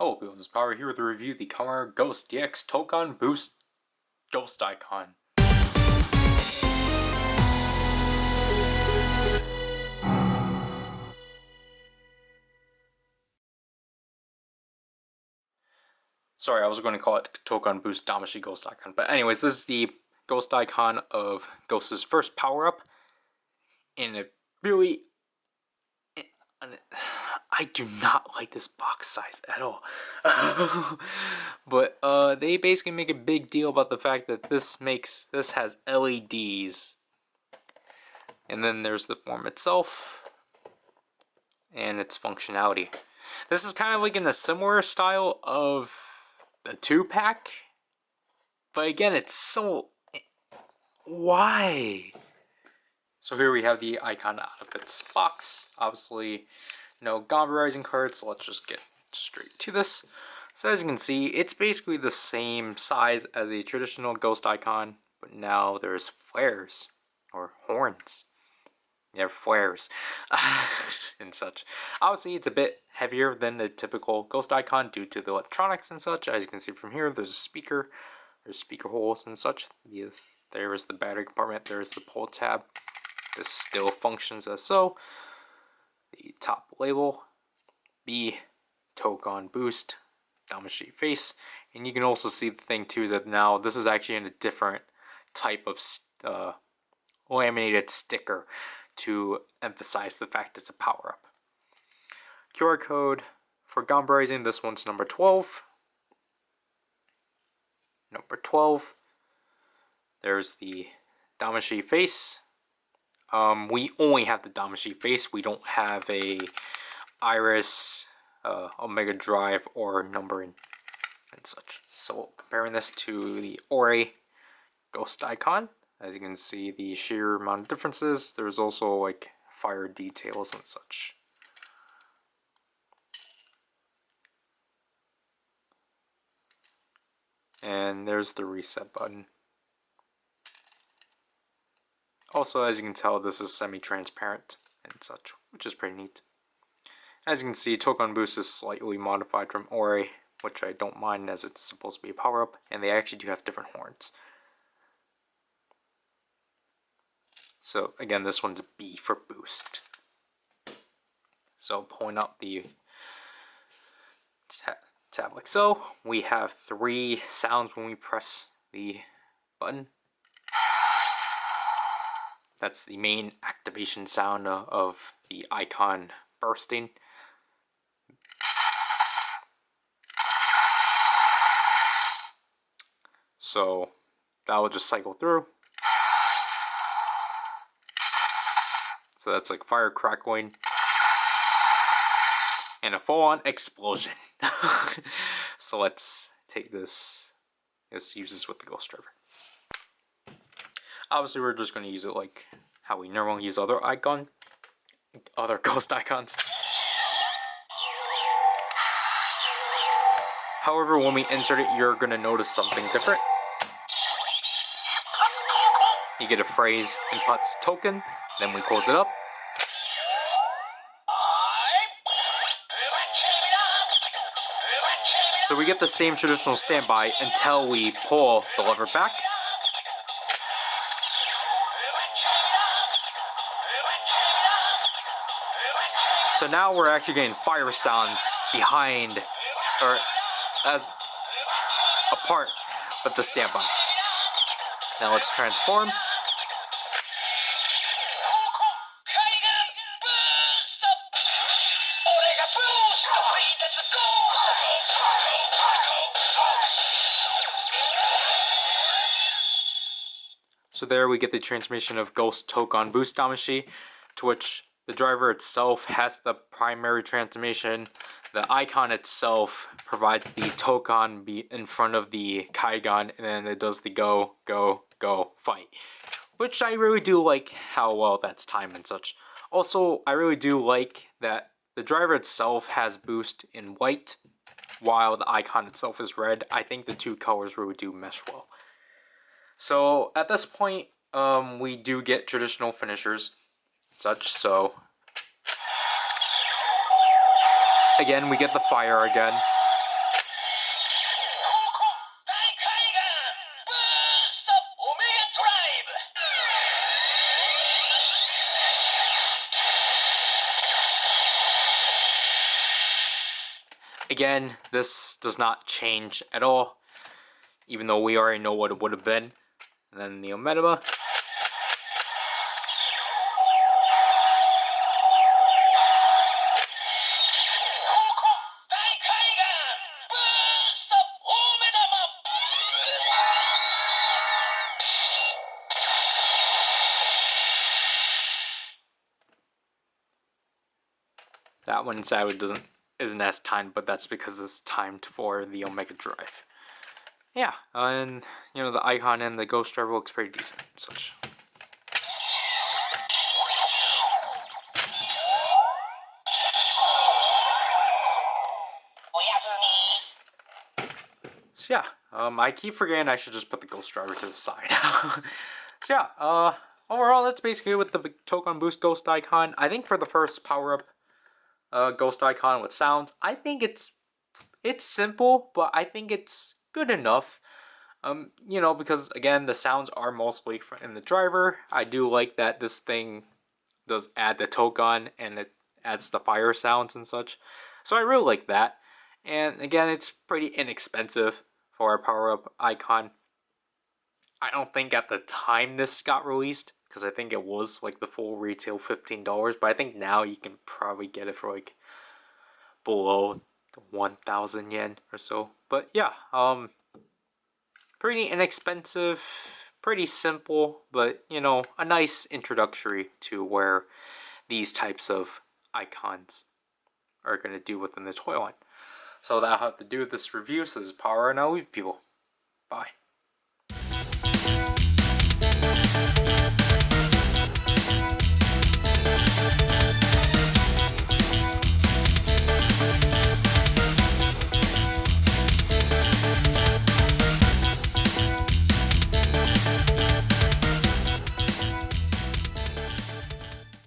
Hello people, this is Power here to review the Kamen Ghost DX Toucon Boost Ghost Icon. Sorry, I was going to call it Toucon Boost Damashi Ghost Icon. But anyways, this is the Ghost Icon of Ghost's first power-up. And it really... I do not like this box size at all. But they basically make a big deal about the fact that this has LEDs. And then there's the form itself and its functionality. This is kind of like in a similar style of the 2-pack, but again, it's so... why? So here we have the Eyecon out of its box. Obviously, no Kamen Rising cards, so let's just get straight to this. So as you can see, it's basically the same size as a traditional Ghost Icon, but now there's flares, or horns. Yeah, flares and such. Obviously, it's a bit heavier than the typical Ghost Icon due to the electronics and such. As you can see from here, there's a speaker, there's speaker holes and such. Yes, there's the battery compartment, there's the pull tab. This still functions as so. The top label, B Toucon Boost Damashi face, and you can also see the thing too is that now this is actually in a different type of laminated sticker to emphasize the fact it's a power-up. QR code for Kamen Rising, this one's number 12. Number 12. There's the Damashi face. We only have the Damashi face. We don't have a Iris, Omega Drive, or numbering and such. So comparing this to the Ore Ghost Icon, as you can see the sheer amount of differences. There's also like fire details and such. And there's the reset button. Also, as you can tell, this is semi-transparent and such, which is pretty neat. As you can see, Toucon Boost is slightly modified from Ore, which I don't mind as it's supposed to be a power-up, and they actually do have different horns. So again, this one's B for boost. So pulling out the tab like so, we have 3 sounds when we press the button. That's the main activation sound of the icon bursting. So that will just cycle through. So that's like fire crackling and a full-on explosion. So let's take this. Let's use this with the Ghost Driver. Obviously, we're just going to use it like how we normally use other Ghost Icons. However, when we insert it, you're going to notice something different. You get a phrase inputs token, then we close it up. So we get the same traditional standby until we pull the lever back. So now we're actually getting fire sounds behind, or as a part of the standby. Now let's transform. So there we get the transmission of Ghost Toucon Boost Damashi, to which the driver itself has the primary transmission. The icon itself provides the Toucon beat in front of the Kamen, and then it does the go, go, go, fight. Which I really do like how well that's timed and such. Also, I really do like that the driver itself has boost in white, while the icon itself is red. I think the 2 colors really do mesh well. So at this point, we do get traditional finishers, such. So again, we get the fire again. Again, this does not change at all, even though we already know what it would have been. And then the Omega. That one sadly isn't as timed, but that's because it's timed for the Omega Drive. Yeah, and you know the Eyecon and the Ghost Driver looks pretty decent. Such. So yeah, I keep forgetting I should just put the Ghost Driver to the side. So yeah, overall that's basically it with the Toucon Boost Ghost Eyecon. I think for the first power up Ghost Eyecon with sounds, I think it's simple, but I think it's good enough. You know, because again, the sounds are mostly in the driver. I do like that this thing does add the Toucon and it adds the fire sounds and such. So I really like that. And again, it's pretty inexpensive for a power-up Eyecon. I don't think at the time this got released, because I think it was like the full retail $15, but I think now you can probably get it for like below the 1,000 yen or so. But yeah, pretty inexpensive, pretty simple, but you know, a nice introductory to where these types of Eyecons are going to do within the toy line. So that'll have to do with this review. So this is Power, and I'll leave people. Bye.